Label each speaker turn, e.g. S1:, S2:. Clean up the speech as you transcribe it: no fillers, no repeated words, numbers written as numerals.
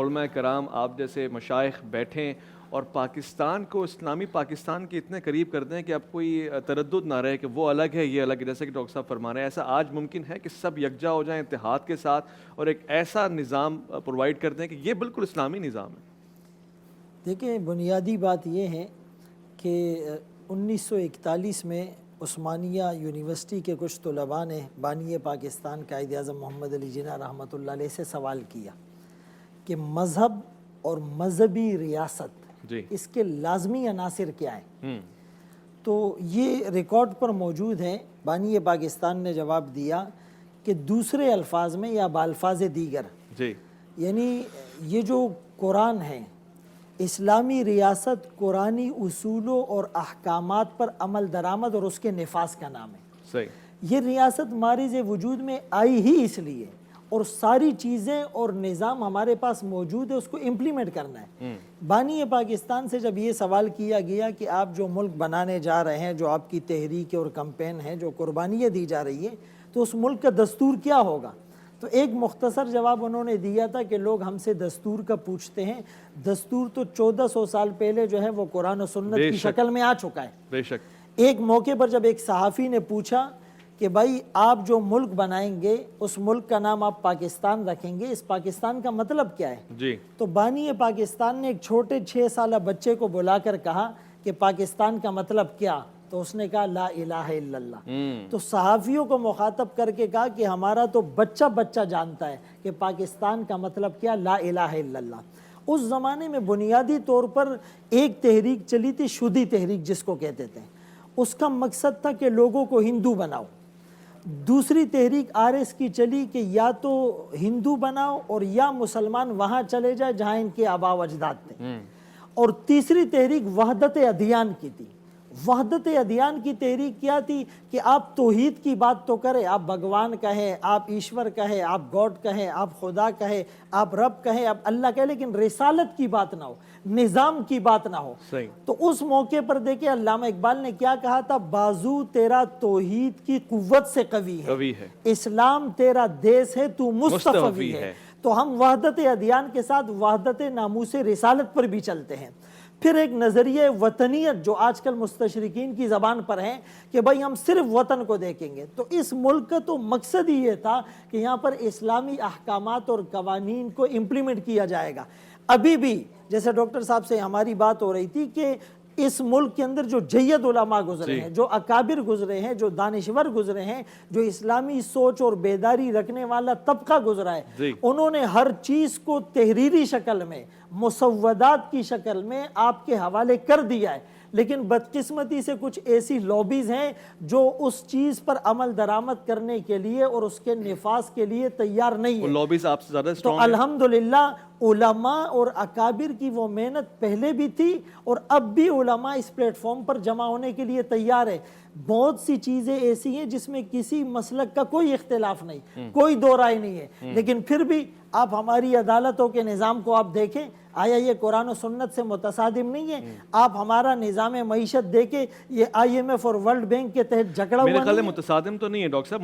S1: علماء کرام آپ جیسے مشائخ بیٹھیں اور پاکستان کو اسلامی پاکستان کے اتنے قریب کر دیں کہ اب کوئی تردد نہ رہے کہ وہ الگ ہے یہ الگ ہے، جیسے کہ ڈاکٹر صاحب فرما رہے ہیں ایسا آج ممکن ہے کہ سب یکجا ہو جائیں اتحاد کے ساتھ اور ایک ایسا نظام پرووائڈ کر دیں کہ یہ بالکل اسلامی نظام ہے؟
S2: دیکھیں، بنیادی بات یہ ہے کہ 1941 میں عثمانیہ یونیورسٹی کے کچھ طلباء نے بانی پاکستان قائد اعظم محمد علی جناح رحمۃ اللہ علیہ سے سوال کیا کہ مذہب اور مذہبی ریاست اس کے لازمی عناصر کیا ہیں؟ تو یہ ریکارڈ پر موجود ہے۔ بانی پاکستان نے جواب دیا کہ دوسرے الفاظ میں یا بالفاظ دیگر یعنی یہ جو قرآن ہے، اسلامی ریاست قرآنی اصولوں اور احکامات پر عمل درآمد اور اس کے نفاذ کا نام ہے۔ یہ ریاست مارز وجود میں آئی ہی اس لیے، اور ساری چیزیں اور نظام ہمارے پاس موجود ہے، اس کو امپلیمنٹ کرنا ہے۔ بانی پاکستان سے جب یہ سوال کیا گیا کہ آپ جو ملک بنانے جا رہے ہیں، جو آپ کی تحریک اور کمپین ہے، جو قربانیاں دی جا رہی ہے، تو اس ملک کا دستور کیا ہوگا؟ تو ایک مختصر جواب انہوں نے دیا تھا کہ لوگ ہم سے دستور کا پوچھتے ہیں، دستور تو 1400 سال پہلے جو ہے وہ قرآن و سنت کی شکل میں آ چکا ہے۔
S1: بے شک۔
S2: ایک موقع پر جب ایک صحافی نے پوچھا کہ بھائی آپ جو ملک بنائیں گے اس ملک کا نام آپ پاکستان رکھیں گے، اس پاکستان کا مطلب کیا ہے؟ تو بانی پاکستان نے ایک چھوٹے 6 سالہ بچے کو بلا کر کہا کہ پاکستان کا مطلب کیا؟ تو اس نے کہا لا الہ الا اللہ۔ تو صحافیوں کو مخاطب کر کے کہا کہ ہمارا تو بچہ جانتا ہے کہ پاکستان کا مطلب کیا، لا الہ الا اللہ۔ اس زمانے میں بنیادی طور پر ایک تحریک چلی تھی، شودی تحریک جس کو کہتے تھے۔ اس کا مقصد تھا کہ لوگوں کو ہندو بناؤ۔ دوسری تحریک RS کی چلی کہ یا تو ہندو بناؤ اور یا مسلمان وہاں چلے جائے جہاں ان کے آباء و اجداد تھے۔ اور تیسری تحریک وحدت ادیان کی تھی۔ وحدت ادیان کی تحریک کیا تھی کہ آپ توحید کی بات تو کریں، آپ بھگوان کہیں، آپ ایشور کہیں، آپ گاڈ کہیں، آپ خدا کہیں، آپ رب کہیں، آپ اللہ کہیں، لیکن رسالت کی بات نہ ہو، نظام کی بات نہ ہو۔ تو اس موقع پر دیکھیں علامہ اقبال نے کیا کہا تھا، بازو تیرا توحید کی قوت سے قوی ہے، اسلام تیرا دیس ہے تو مصطفی ہے۔ تو ہم وحدت ادیان کے ساتھ وحدت ناموس رسالت پر بھی چلتے ہیں۔ پھر ایک نظریہ وطنیت جو آج کل مستشرقین کی زبان پر ہے کہ بھائی ہم صرف وطن کو دیکھیں گے۔ تو اس ملک کا تو مقصد ہی یہ تھا کہ یہاں پر اسلامی احکامات اور قوانین کو امپلیمنٹ کیا جائے گا۔ ابھی بھی جیسے ڈاکٹر صاحب سے ہماری بات ہو رہی تھی کہ اس ملک کے اندر جو جید علماء گزرے ہیں، جو اکابر گزرے ہیں، جو دانشور گزرے ہیں، جو اسلامی سوچ اور بیداری رکھنے والا طبقہ گزرا ہے، انہوں نے ہر چیز کو تحریری شکل میں، مسودات کی شکل میں آپ کے حوالے کر دیا ہے۔ لیکن بدقسمتی سے کچھ ایسی لابیز ہیں جو اس چیز پر عمل درآمد کرنے کے لیے اور اس کے نفاذ کے لیے تیار نہیں ہے۔
S1: لابیز آپ سے زیادہ
S2: تو الحمدللہ علماء اور اکابر کی وہ محنت پہلے بھی تھی اور اب بھی علماء اس پلیٹ فارم پر جمع ہونے کے لیے تیار ہے۔ بہت سی چیزیں ایسی ہیں جس میں کسی مسلک کا کوئی اختلاف نہیں، کوئی دو رائے نہیں ہے، لیکن پھر بھی آپ ہماری عدالتوں کے نظام کو آپ دیکھیں، آیا یہ قرآن و سنت سے متصادم نہیں ہے؟ آپ ہمارا نظام معیشت دیکھیں، یہ IMF اور ورلڈ بینک کے تحت جھگڑا ہوا نہیں ہے؟
S1: میرے خیال میں متصادم تو نہیں ہے ڈاکٹر صاحب۔